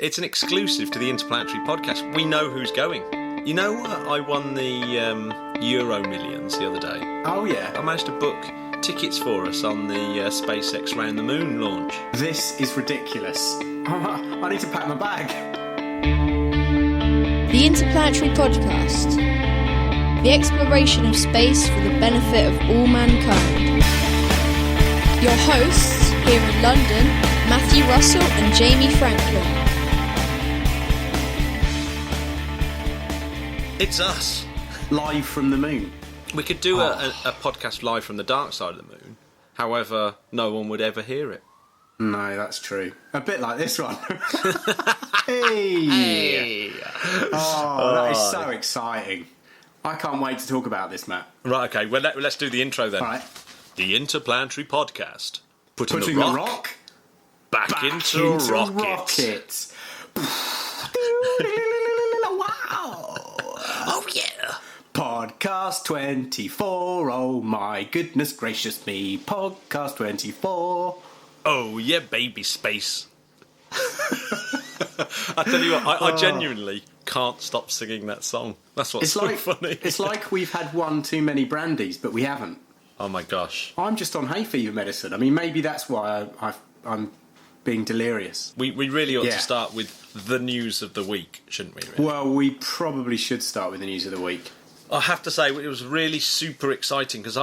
it's an exclusive to the Interplanetary podcast. We know who's going. You know what? I won the Euro Millions the other day. Oh, yeah. I managed to book tickets for us on the SpaceX Round the Moon launch. This is ridiculous. I need to pack my bag. The Interplanetary Podcast. The exploration of space for the benefit of all mankind. Your hosts here in London, Matthew Russell and Jamie Franklin. It's us. Live from the moon. We could do a podcast live from the dark side of the moon. However, no one would ever hear it. No, that's true. A bit like this one. Hey! Oh, that is so exciting. I can't wait to talk about this, Matt. Right, okay. Well, let's do the intro then. All right. The Interplanetary Podcast. Putting the rock back into rockets. Wow! Oh, yeah. Podcast 24. Oh, my goodness gracious me. Podcast 24. Oh, yeah, baby space. I tell you what, I genuinely can't stop singing that song. That's what's so funny. It's like we've had one too many brandies, but we haven't. Oh, my gosh. I'm just on hay fever medicine. I mean, maybe that's why I'm being delirious. We really ought to start with the news of the week, shouldn't we? Really? Well, we probably should start with the news of the week. I have to say, it was really super exciting because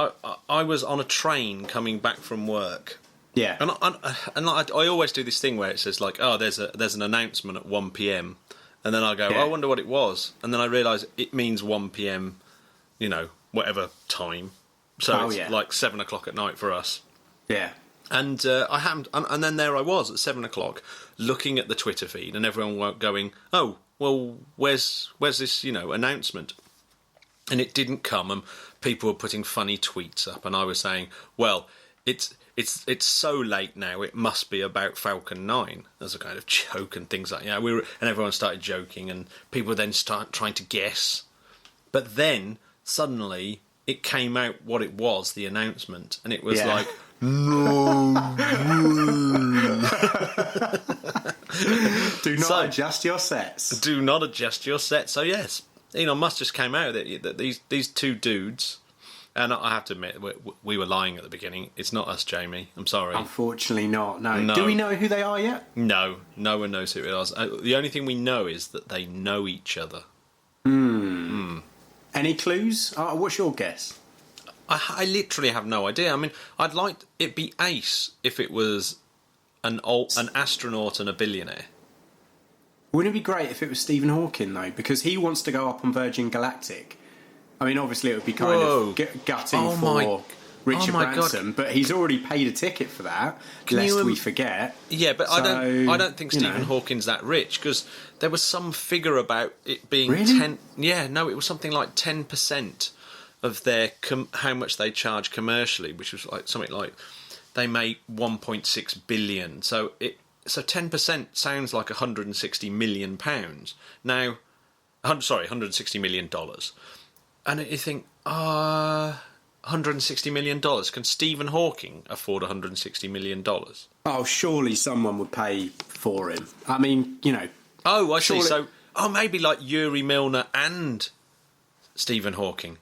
I was on a train coming back from work. Yeah. And I always do this thing where it says, like, oh, there's an announcement at 1 p.m. And then I go, I wonder what it was. And then I realise it means 1 p.m, you know, whatever time. So it's like 7 o'clock at night for us. Yeah. And I happened, and then there I was at 7 o'clock looking at the Twitter feed and everyone going, oh, well, where's this, you know, announcement? And it didn't come, and people were putting funny tweets up, and I was saying, well, it's so late now, it must be about Falcon 9 as a kind of joke and things like that. And everyone started joking, and people then start trying to guess. But then, suddenly, it came out what it was, the announcement, and it was like, no. Do not adjust your sets. Do not adjust your sets. So, yes, Elon Musk just came out that these two dudes... And I have to admit, we were lying at the beginning. It's not us, Jamie. I'm sorry. Unfortunately not, no. Do we know who they are yet? No one knows who it is. The only thing we know is that they know each other. Any clues? What's your guess? I literally have no idea. I mean, I'd like it be ace if it was an astronaut and a billionaire. Wouldn't it be great if it was Stephen Hawking, though? Because he wants to go up on Virgin Galactic. I mean, obviously it would be kind of gutting for Richard Branson, but he's already paid a ticket for that, lest we forget. Yeah, but I don't think Stephen Hawking's that rich, because there was some figure about it being it was something like 10% of their how much they charge commercially, which was like something like they make 1.6 billion. So 10% sounds like 160 million pounds. Now, $160 million. And you think, $160 million. Can Stephen Hawking afford $160 million? Oh, surely someone would pay for him. I mean, you know. Oh, I see. So, maybe like Yuri Milner and Stephen Hawking.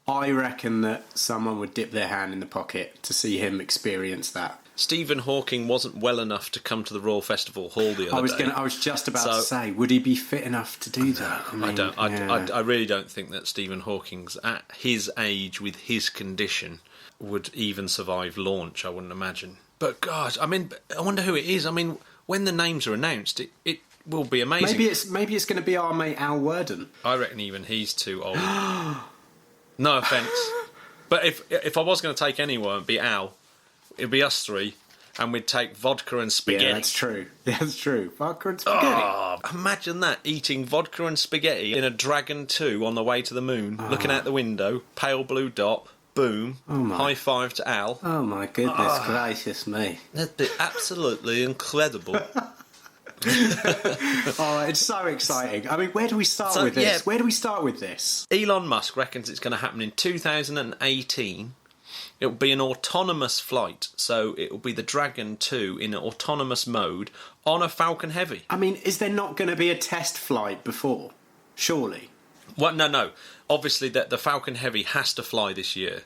I reckon that someone would dip their hand in the pocket to see him experience that. Stephen Hawking wasn't well enough to come to the Royal Festival Hall the other day. I was just about to say, would he be fit enough to do that? I really don't think that Stephen Hawking's at his age with his condition would even survive launch. I wouldn't imagine. But gosh, I mean, I wonder who it is. I mean, when the names are announced, it will be amazing. Maybe it's going to be our mate Al Worden. I reckon even he's too old. No offence, but if I was going to take anyone, it'd be Al. It'd be us three, and we'd take vodka and spaghetti. Yeah, that's true. That's true. Vodka and spaghetti. Oh, imagine that, eating vodka and spaghetti in a Dragon 2 on the way to the moon, looking out the window, pale blue dot, boom, high five to Al. Oh, my goodness gracious me. That'd be absolutely incredible. It's so exciting. I mean, where do we start with this? Yeah. Where do we start with this? Elon Musk reckons it's going to happen in 2018. It will be an autonomous flight, so it will be the Dragon 2 in autonomous mode on a Falcon Heavy. I mean, is there not going to be a test flight before? Surely. Well, no. Obviously, the Falcon Heavy has to fly this year.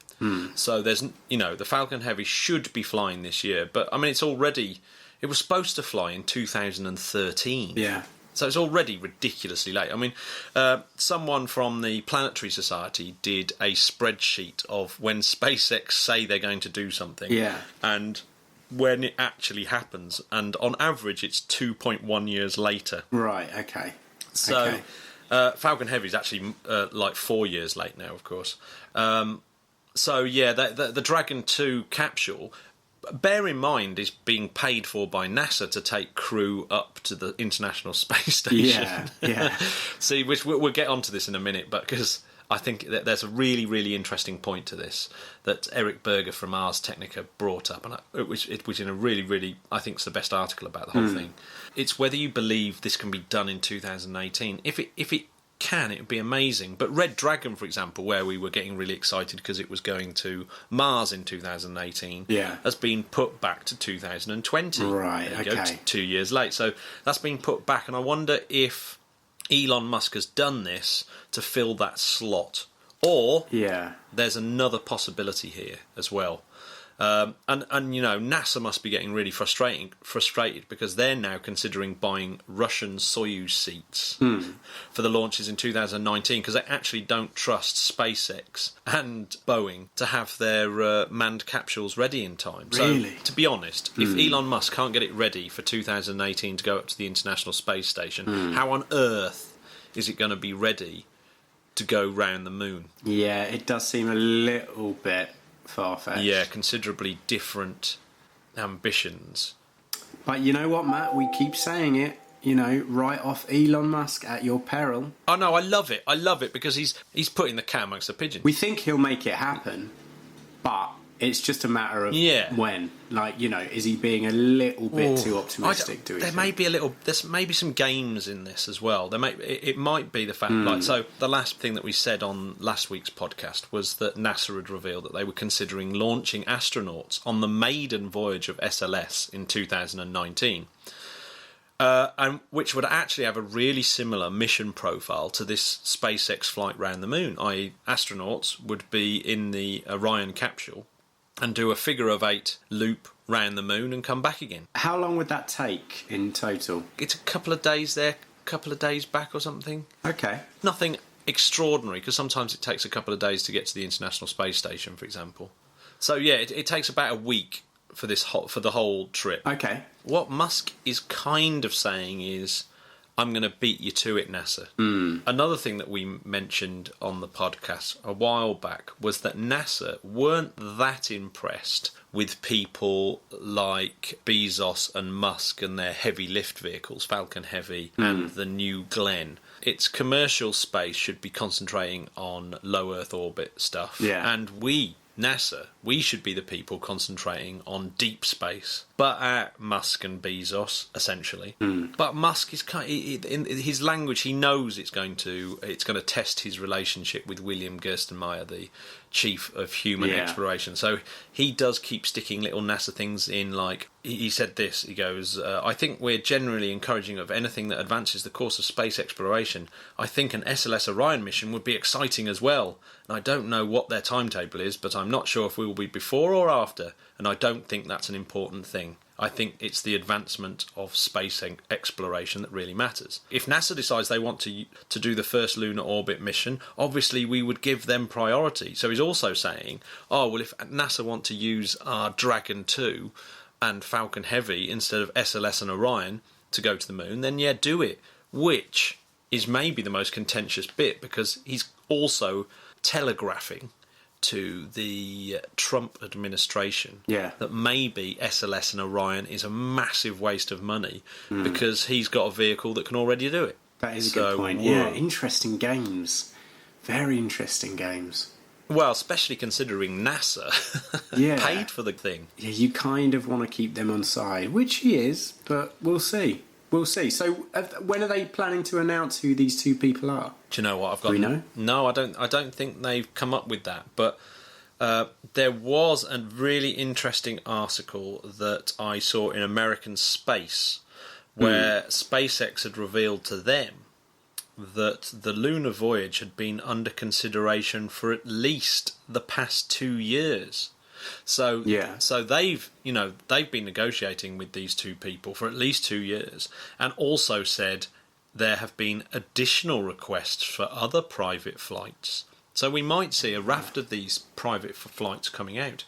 So there's, the Falcon Heavy should be flying this year. But, I mean, it was supposed to fly in 2013. Yeah. So it's already ridiculously late. I mean, someone from the Planetary Society did a spreadsheet of when SpaceX say they're going to do something. Yeah. And when it actually happens. And on average, it's 2.1 years later. Right, okay. So Falcon Heavy is actually like 4 years late now, of course. So, yeah, the Dragon 2 capsule, bear in mind, is being paid for by NASA to take crew up to the International Space Station. Yeah. See, which we'll get onto this in a minute, but because I think that there's a really, really interesting point to this that Eric Berger from Ars Technica brought up, and which in a really, really, I think it's the best article about the whole thing. It's whether you believe this can be done in 2018. If it can, it would be amazing. But Red Dragon, for example, where we were getting really excited because it was going to Mars in 2018, has been put back to 2020. Right, there you okay. go, 2 years late. So that's been put back, and I wonder if Elon Musk has done this to fill that slot, or there's another possibility here as well. And NASA must be getting really frustrated because they're now considering buying Russian Soyuz seats for the launches in 2019 because they actually don't trust SpaceX and Boeing to have their manned capsules ready in time. Really? So, to be honest, if Elon Musk can't get it ready for 2018 to go up to the International Space Station, how on earth is it going to be ready to go round the moon? Yeah, it does seem a little bit far-fetched. Yeah, considerably different ambitions. But you know what, Matt? We keep saying it. Write off Elon Musk at your peril. Oh no, I love it because he's putting the cat amongst the pigeons. We think he'll make it happen, but it's just a matter of when. Is he being a little bit too optimistic? There's maybe some games in this as well. It might be the fact, so the last thing that we said on last week's podcast was that NASA had revealed that they were considering launching astronauts on the maiden voyage of SLS in 2019. And which would actually have a really similar mission profile to this SpaceX flight round the moon, i.e. astronauts would be in the Orion capsule and do a figure-of-8 loop round the moon and come back again. How long would that take in total? It's a couple of days there, a couple of days back or something. Okay. Nothing extraordinary, because sometimes it takes a couple of days to get to the International Space Station, for example. So, yeah, it takes about a week for the whole trip. Okay. What Musk is kind of saying is, I'm going to beat you to it, NASA. Another thing that we mentioned on the podcast a while back was that NASA weren't that impressed with people like Bezos and Musk and their heavy lift vehicles, Falcon Heavy and the New Glenn. Its commercial space should be concentrating on low Earth orbit stuff. Yeah. And NASA, we should be the people concentrating on deep space. But Musk and Bezos, essentially. But Musk is in his language. He knows it's going to test his relationship with William Gerstenmaier, the chief of human exploration. So he does keep sticking little NASA things in. Like he said this. He goes, "I think we're generally encouraging of anything that advances the course of space exploration. I think an SLS Orion mission would be exciting as well. And I don't know what their timetable is, but I'm not sure if we will be before or after. And I don't think that's an important thing. I think it's the advancement of space exploration that really matters. If NASA decides they want to do the first lunar orbit mission, obviously we would give them priority." So he's also saying, if NASA want to use our Dragon 2 and Falcon Heavy instead of SLS and Orion to go to the moon, then yeah, do it. Which is maybe the most contentious bit, because he's also telegraphing to the Trump administration that maybe SLS and Orion is a massive waste of money because he's got a vehicle that can already do it. That is a good point. Yeah, interesting games. Very interesting games. Well, especially considering NASA paid for the thing. Yeah, you kind of want to keep them on side, which he is, but we'll see. We'll see. So, when are they planning to announce who these two people are? Do you know what I've got? Do we know? No, I don't think they've come up with that. But There was a really interesting article that I saw in American Space where SpaceX had revealed to them that the lunar voyage had been under consideration for at least the past 2 years. So they've been negotiating with these two people for at least 2 years, and also said there have been additional requests for other private flights. So we might see a raft of these private flights coming out.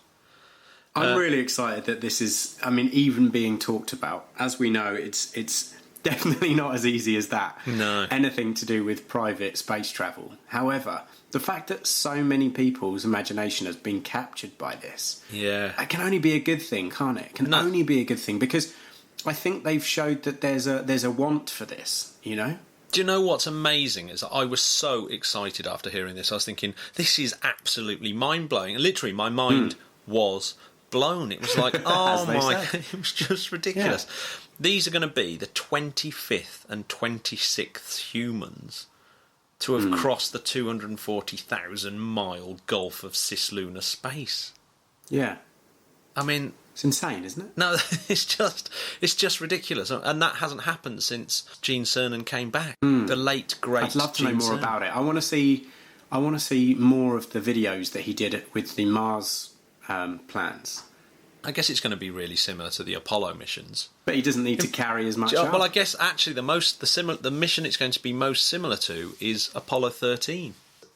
I'm really excited that this is, even being talked about. As we know, it's definitely not as easy as that. No. Anything to do with private space travel. However, the fact that so many people's imagination has been captured by this, it can only be a good thing, can't it? It can only be a good thing, because I think they've showed that there's a want for this, you know? Do you know what's amazing is that I was so excited after hearing this. I was thinking, this is absolutely mind-blowing. And literally, my mind was blown. It was like, oh my, it was just ridiculous. Yeah. These are going to be the 25th and 26th humans to have crossed the 240,000-mile gulf of cislunar space. Yeah. I mean, it's insane, isn't it? No, it's just ridiculous. And that hasn't happened since Gene Cernan came back. The late, great I'd love to know Gene more Cernan. about it. I want to see more of the videos that he did with the Mars plans. I guess it's going to be really similar to the Apollo missions. But he doesn't need to carry as much. Well, I guess actually the mission it's going to be most similar to is Apollo 13.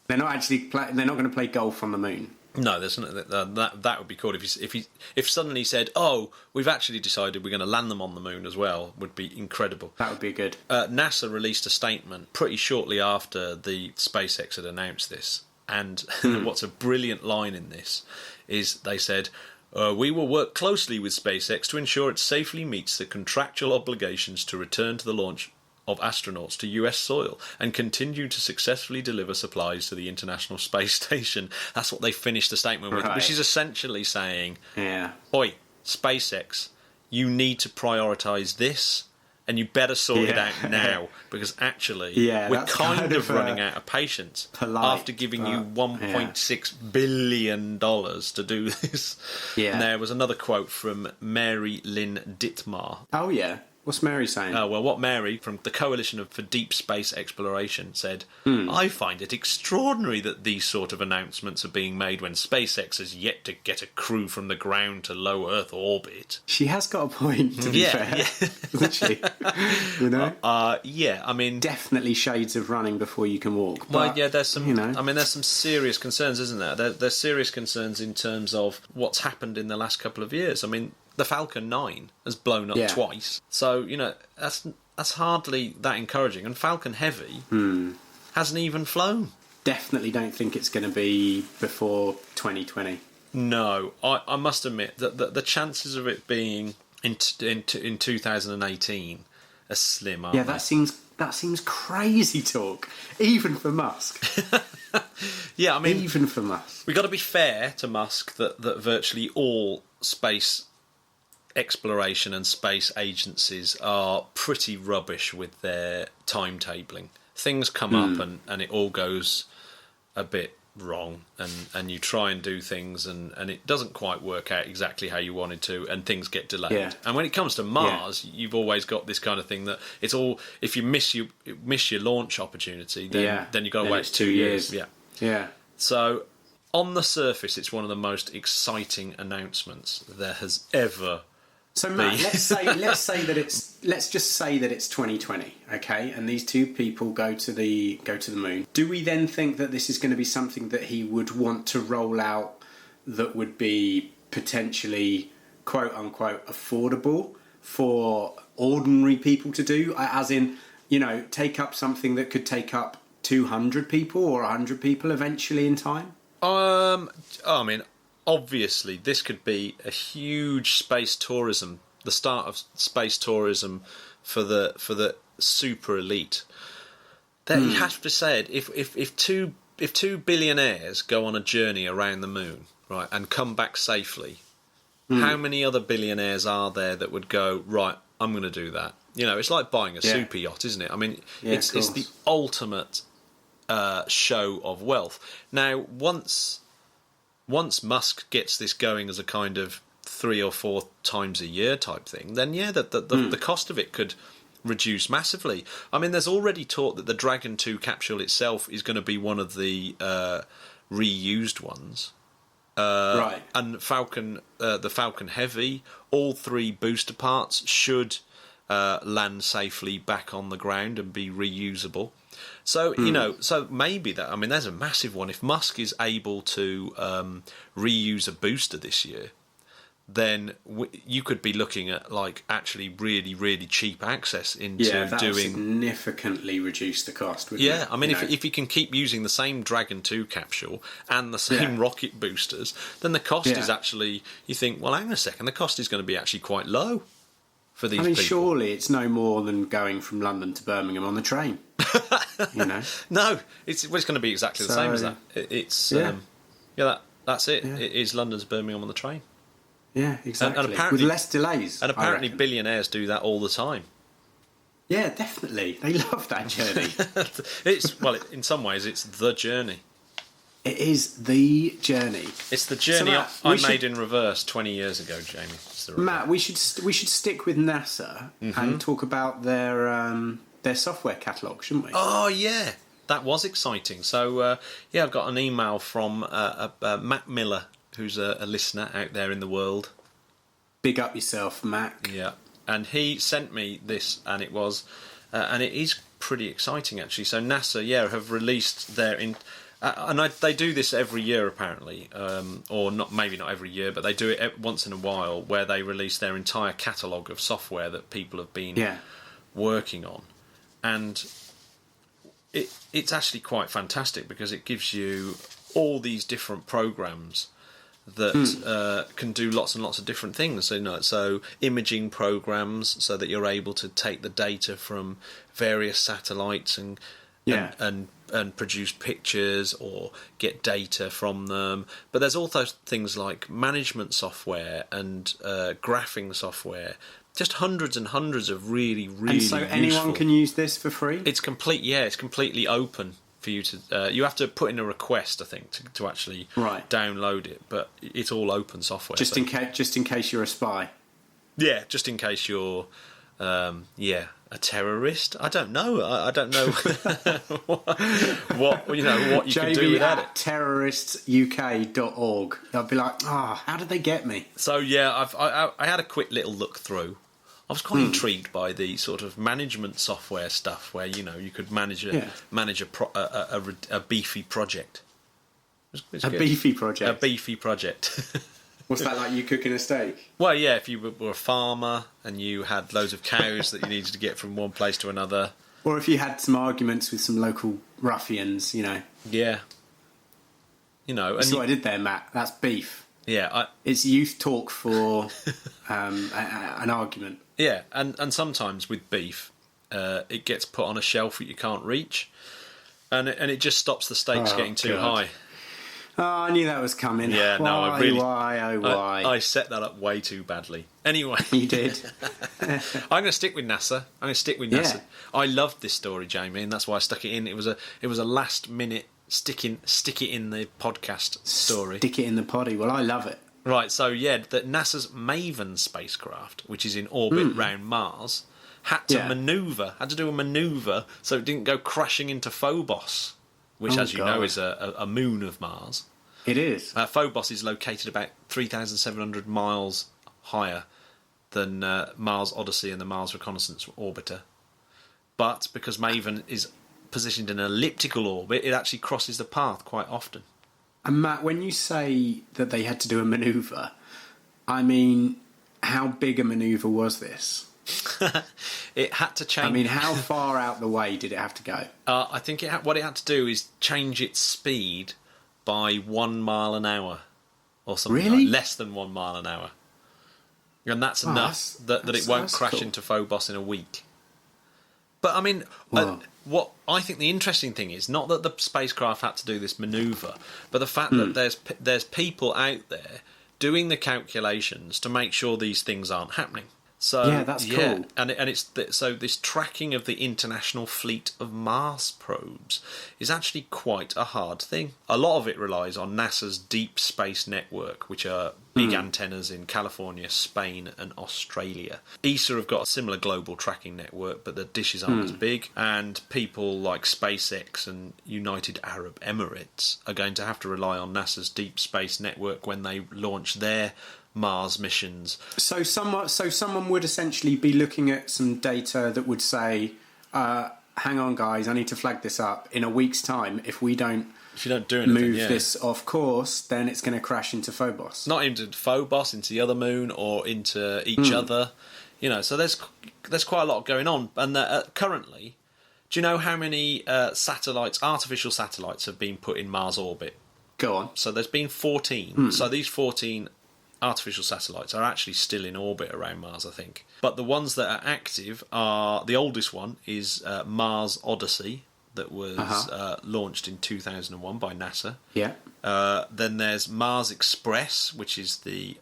They're not going to play golf on the moon. No, there's that would be cool if suddenly he said, "Oh, we've actually decided we're going to land them on the moon as well." Would be incredible. That would be good. NASA released a statement pretty shortly after the SpaceX had announced this, and what's a brilliant line in this is they said, "We will work closely with SpaceX to ensure it safely meets the contractual obligations to return to the launch of astronauts to US soil and continue to successfully deliver supplies to the International Space Station." That's what they finished the statement with, which is essentially saying, "Oi, SpaceX, you need to prioritise this, and you better sort it out now, because actually we're kind of running out of patience after giving you $1.6 billion to do this." Yeah. And there was another quote from Mary Lynn Dittmar. Oh, yeah. What's Mary saying? What Mary, from the Coalition for Deep Space Exploration, said, "I find it extraordinary that these sort of announcements are being made when SpaceX has yet to get a crew from the ground to low Earth orbit." She has got a point, to be fair. Hasn't she? You know? I mean, definitely shades of running before you can walk. Well, there's some, there's some serious concerns, isn't there? There's serious concerns in terms of what's happened in the last couple of years. I mean, the Falcon 9 has blown up twice. So, that's hardly that encouraging. And Falcon Heavy hasn't even flown. Definitely don't think it's going to be before 2020. No, I must admit that the chances of it being in 2018 are slim, aren't they? That seems crazy talk, even for Musk. Even for Musk. We've got to be fair to Musk that virtually all space exploration and space agencies are pretty rubbish with their timetabling. Things come up and it all goes a bit wrong, and you try and do things and it doesn't quite work out exactly how you wanted to, and things get delayed. Yeah. And when it comes to Mars, you've always got this kind of thing that it's all, if you miss your launch opportunity, then you've got to wait 2 years. Yeah. So on the surface, it's one of the most exciting announcements there has ever. So Matt, let's just say that it's 2020, okay, and these two people go to the moon. Do we then think that this is going to be something that he would want to roll out that would be potentially quote unquote affordable for ordinary people to do? As in, take up something that could take up 200 people or 100 people eventually in time? I mean, obviously, this could be a huge space tourism, the start of space tourism for the super elite. That you have to say it. If two billionaires go on a journey around the moon, right, and come back safely, how many other billionaires are there that would go, right, I'm going to do that? It's like buying a super yacht, isn't it? I mean, it's the ultimate show of wealth. Now, once once Musk gets this going as a kind of 3 or 4 times a year type thing, then the cost of it could reduce massively. I mean, there's already talk that the Dragon 2 capsule itself is going to be one of the reused ones. Right. And the Falcon Heavy, all 3 booster parts should land safely back on the ground and be reusable. So, so maybe that, I mean, there's a massive one. If Musk is able to reuse a booster this year, then you could be looking at, like, actually really, really cheap access into that would significantly reduce the cost, wouldn't it? I mean, if you can keep using the same Dragon 2 capsule and the same rocket boosters, then the cost is actually, you think, well, hang on a second, the cost is going to be actually quite low for these people. Surely it's no more than going from London to Birmingham on the train. No, it's going to be exactly the same as that. That's it. It is London to Birmingham on the train. Yeah, exactly. And apparently, with less delays. And apparently billionaires do that all the time. Yeah, definitely. They love that journey. In some ways, it's the journey. It is the journey. It's the journey I made in reverse 20 years ago, Jamie. Matt, we should stick with NASA and talk about their software catalogue, shouldn't we? Oh, yeah. That was exciting. So, I've got an email from Matt Miller, who's a listener out there in the world. Big up yourself, Mac. Yeah. And he sent me this, and it was... and it is pretty exciting, actually. So NASA, have released their... they do this every year, apparently, or maybe not every year, but they do it once in a while, where they release their entire catalogue of software that people have been working on. And it's actually quite fantastic, because it gives you all these different programs that can do lots and lots of different things. So imaging programs, so that you're able to take the data from various satellites and produce pictures or get data from them. But there's also things like management software and graphing software. Just hundreds and hundreds of really, really useful. And so anyone can use this for free? It's completely open for you to... you have to put in a request, I think, to actually download it. But it's all open software. Just in case you're a spy? Yeah, just in case you're... a terrorist? I don't know. I don't know what you can do without it. terroristsuk.org. I'd be like, how did they get me? So I had a quick little look through. I was quite intrigued by the sort of management software stuff, where you could manage a beefy project. A beefy project. A beefy project. What's that, like you cooking a steak? Well, yeah, if you were a farmer and you had loads of cows that you needed to get from one place to another. Or if you had some arguments with some local ruffians, Yeah. That's what I did there, Matt. That's beef. Yeah. It's youth talk for an argument. Yeah, and sometimes with beef, it gets put on a shelf that you can't reach, and it just stops the stakes getting too high. Oh, I knew that was coming. Yeah, Why? I set that up way too badly. Anyway. You did. I'm going to stick with NASA. Yeah. I loved this story, Jamie, and that's why I stuck it in. It was a last minute stick it in the podcast story. Stick it in the poddy. Well, I love it. Right, so that NASA's Maven spacecraft, which is in orbit round Mars, had to do a manoeuvre so it didn't go crashing into Phobos, which, as you know, is a moon of Mars. It is. Phobos is located about 3,700 miles higher than Mars Odyssey and the Mars Reconnaissance Orbiter. But because Maven is positioned in an elliptical orbit, it actually crosses the path quite often. And Matt, when you say that they had to do a manoeuvre, I mean, how big a manoeuvre was this? It had to change. I mean, how far out the way did it have to go? I think what it had to do is change its speed by 1 mile an hour or something. Really? Like less than 1 mile an hour. And that's enough that it won't crash into Phobos in a week. But, I mean, what I think the interesting thing is not that the spacecraft had to do this manoeuvre, but the fact that there's people out there doing the calculations to make sure these things aren't happening. So yeah, that's cool. And so this tracking of the International Fleet of Mars probes is actually quite a hard thing. A lot of it relies on NASA's Deep Space Network, which are big antennas in California, Spain and Australia. ESA have got a similar global tracking network, but the dishes aren't as big, and people like SpaceX and United Arab Emirates are going to have to rely on NASA's Deep Space Network when they launch their Mars missions. So someone would essentially be looking at some data that would say, hang on guys, I need to flag this up. In a week's time, if you don't do anything, move this off course, then it's going to crash into Phobos. Not into Phobos, into the other moon, or into each other. You know, so there's quite a lot going on. And currently, do you know how many artificial satellites have been put in Mars orbit? Go on. So there's been 14. So these 14 artificial satellites are actually still in orbit around Mars, I think. But the ones that are active are... The oldest one is Mars Odyssey, that was launched in 2001 by NASA. Yeah. Then there's Mars Express, which is the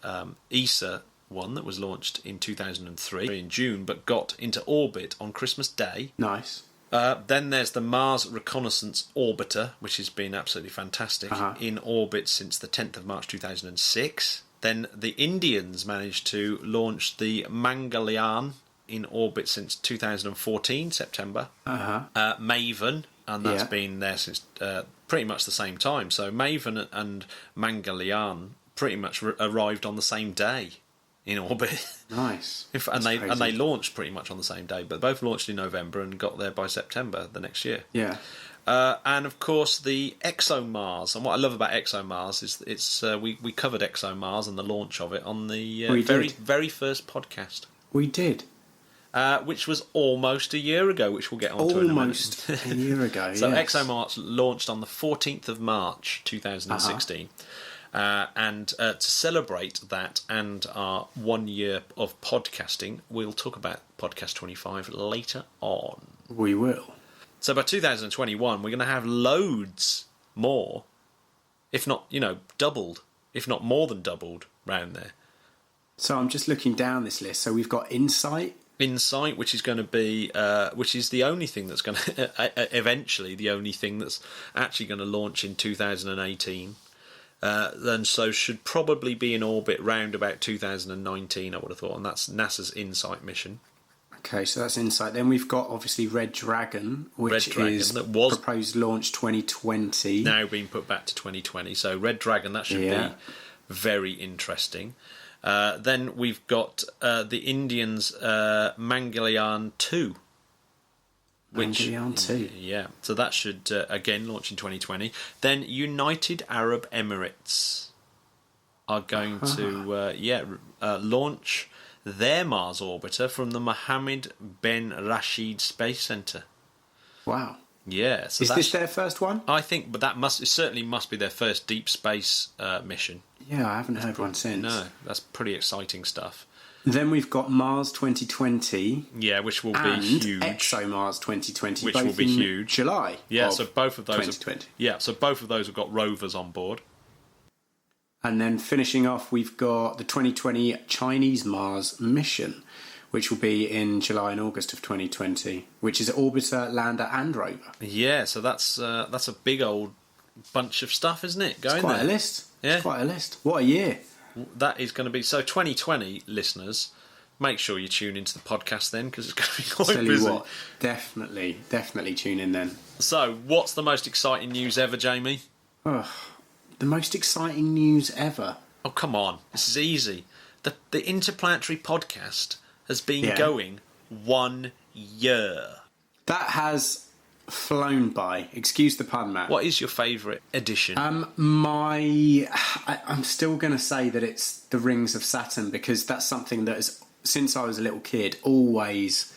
ESA one that was launched in 2003 in June, but got into orbit on Christmas Day. Nice. Then there's the Mars Reconnaissance Orbiter, which has been absolutely fantastic, in orbit since the 10th of March 2006. Then the Indians managed to launch the Mangalyaan, in orbit since 2014, September. Maven, and that's been there since pretty much the same time. So Maven and Mangalyaan pretty much arrived on the same day in orbit. Nice. And they launched pretty much on the same day, but both launched in November and got there by September the next year. Yeah. And of course the ExoMars. And what I love about ExoMars is we covered ExoMars and the launch of it on the very first podcast. We did. Which was almost a year ago, which we'll get on to in a minute. Almost a year ago, So yes. ExoMars launched on the 14th of March 2016. And to celebrate that and our 1 year of podcasting, we'll talk about Podcast 25 later on. We will. So by 2021, we're going to have loads more, if not, doubled, if not more than doubled, round there. So I'm just looking down this list. So we've got Insight, which is going to be, which is the only thing that's going to, eventually, the only thing that's actually going to launch in 2018. Then so should probably be in orbit round about 2019, I would have thought, and that's NASA's Insight mission. Okay, so that's Insight. Then we've got, obviously, Red Dragon, which is that was proposed launch 2020. Now being put back to 2020. So Red Dragon, that should be very interesting. Then we've got the Indians' Mangalyaan 2. Mangalyaan 2. Yeah, so that should, again, launch in 2020. Then United Arab Emirates are going to launch their Mars orbiter from the Mohammed bin Rashid Space Centre. Wow. Yeah. So is this their first one? I think, but it certainly must be their first deep space mission. Yeah, I haven't heard one since. No, that's pretty exciting stuff. Then we've got Mars 2020. Yeah, which will be huge. ExoMars 2020, which will be huge. July. Yeah, so both of those 2020. So both of those have got rovers on board. And then finishing off, we've got the 2020 Chinese Mars mission, which will be in July and August of 2020, which is orbiter, lander, and rover. Yeah, so that's a big old bunch of stuff, isn't it? It's quite a list. Yeah. It's quite a list. What a year. That is going to be... So 2020, listeners, make sure you tune into the podcast then, because it's going to be quite busy. What, definitely tune in then. So, what's the most exciting news ever, Jamie? The most exciting news ever. Oh, come on. This is easy. The Interplanetary Podcast has been going 1 year. That has flown by. Excuse the pun, Matt. What is your favourite edition? I'm still going to say that it's the Rings of Saturn, because that's something that has, since I was a little kid, always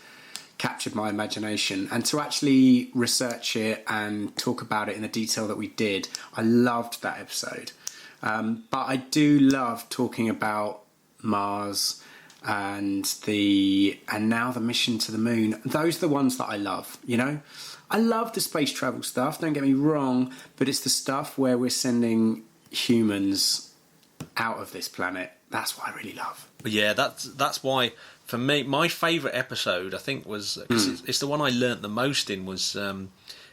captured my imagination. And to actually research it and talk about it in the detail that we did, I loved that episode. But I do love talking about Mars and now the mission to the moon. Those are the ones that I love, I love the space travel stuff, don't get me wrong, but it's the stuff where we're sending humans out of this planet That's what I really love. Yeah, that's why, for me, my favourite episode, I think, was... Because it's the one I learnt the most in, was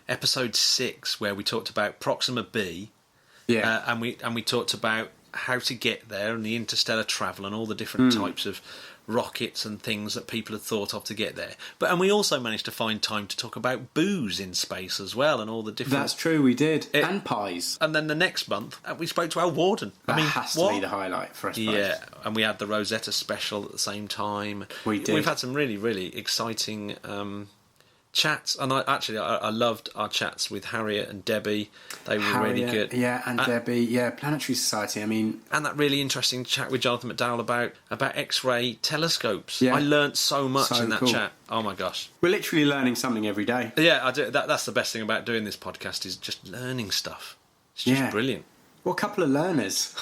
episode 6, where we talked about Proxima B. Yeah. And we talked about how to get there and the interstellar travel and all the different types of rockets and things that people had thought of to get there. And we also managed to find time to talk about booze in space as well and all the different... That's true, we did. And pies. And then the next month, we spoke to Al Warden. That has to be the highlight for us both. Yeah, and we had the Rosetta special at the same time. We did. We've had some really, really exciting chats, and I loved our chats with Harriet and Debbie. They were really good. Yeah, and Debbie. Yeah, Planetary Society. I mean, and that really interesting chat with Jonathan McDowell about X-ray telescopes. Yeah. I learnt so much in that chat. Oh my gosh, we're literally learning something every day. Yeah, I do. That's the best thing about doing this podcast, is just learning stuff. It's just brilliant. Well, a couple of learners.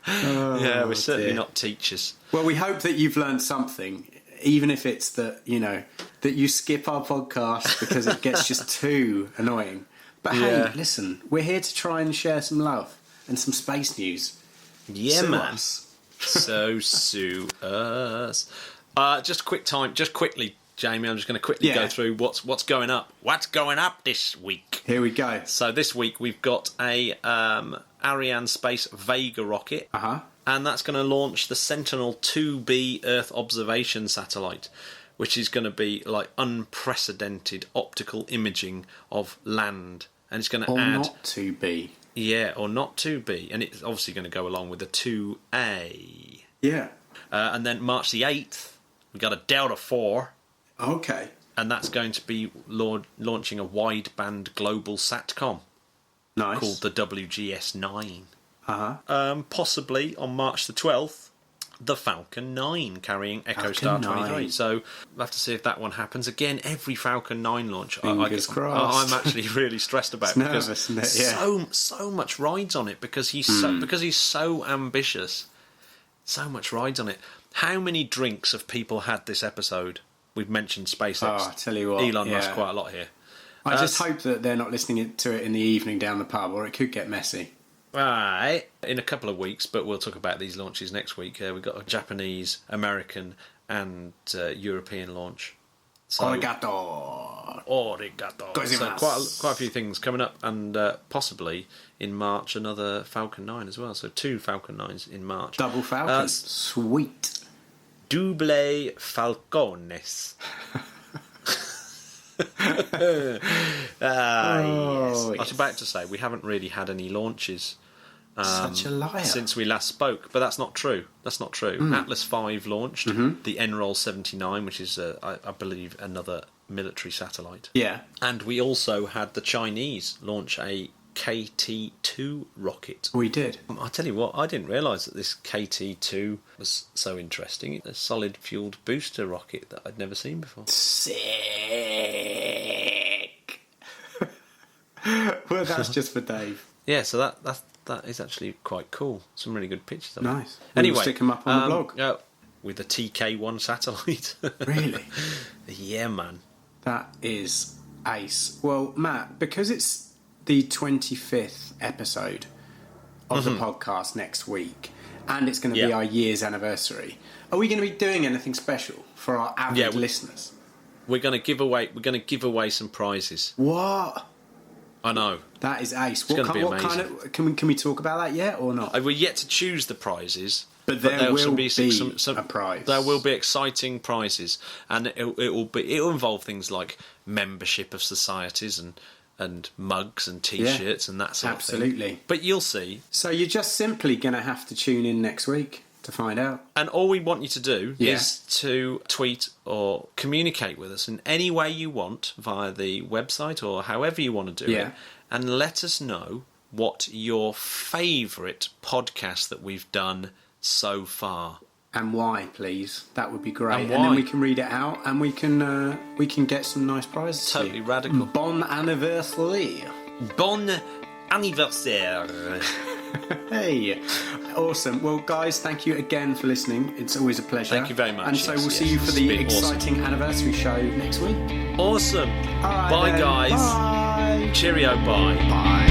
Yeah, we're certainly not teachers. Well, we hope that you've learned something. Even if it's that you skip our podcast because it gets just too annoying. But hey, listen, we're here to try and share some love and some space news. Yeah, sue man. Us. So sue us. Just quickly, Jamie, I'm just going to quickly go through what's going up. What's going up this week? Here we go. So this week we've got a Ariane Space Vega rocket. And that's going to launch the Sentinel-2B Earth observation satellite, which is going to be like unprecedented optical imaging of land. And it's going to add... Or not 2B. Yeah, or not 2B. And it's obviously going to go along with the 2A. Yeah. And then March the 8th, we've got a Delta IV. Okay. And that's going to be launching a wideband global SATCOM. Nice. Called the WGS-9. Possibly on March the 12th, the Falcon 9 carrying EchoStar 23. So we'll have to see if that one happens. Again, every Falcon 9 launch, Fingers crossed. I'm actually really stressed about it's nervous, isn't it? Yeah. So much rides on it because he's so ambitious. So much rides on it. How many drinks have people had this episode? We've mentioned SpaceX. Oh, I tell you what, Elon Musk quite a lot here. I just hope that they're not listening to it in the evening down the pub, or it could get messy. Right, in a couple of weeks, but we'll talk about these launches next week. We've got a Japanese, American, and European launch. So, Arigato. So quite a few things coming up, and possibly in March another Falcon 9 as well. So 2 Falcon 9s in March. Double Falcons. Sweet. Double Falcones. Yes. I was about to say we haven't really had any launches such a liar since we last spoke, but that's not true. Atlas V launched the NROL 79, which is I believe another military satellite. And we also had the Chinese launch a KT-2 rocket. We did. I'll tell you what, I didn't realise that this KT-2 was so interesting. It's a solid fueled booster rocket that I'd never seen before. Sick. Well, that's just for Dave. Yeah, so that is actually quite cool. Some really good pictures of it. Nice. Anyway, we'll stick them up on the blog. With the TK-1 satellite. Really? Yeah, man. That is ace. Well, Matt, because it's the 25th episode of the podcast next week, and it's going to be our year's anniversary, are we going to be doing anything special for our avid listeners? We're going to give away some prizes. What? I know. That is ace. It's going to be amazing. Can we talk about that yet or not? We're yet to choose the prizes. But there will be some a prize. There will be exciting prizes, and it will involve things like membership of societies and mugs and T-shirts and that sort of thing. Absolutely. But you'll see. So you're just simply going to have to tune in next week to find out. And all we want you to do is to tweet or communicate with us in any way you want via the website or however you want to do it, and let us know what your favourite podcast that we've done so far. And why, please? That would be great. And then we can read it out, and we can get some nice prizes. Totally radical. Bon anniversaire. Bon anniversaire. Hey, awesome. Well, guys, thank you again for listening. It's always a pleasure. Thank you very much. And so we'll see you for the exciting anniversary show next week. Awesome. All right, bye, then. guys. Bye. Cheerio. Bye. Bye.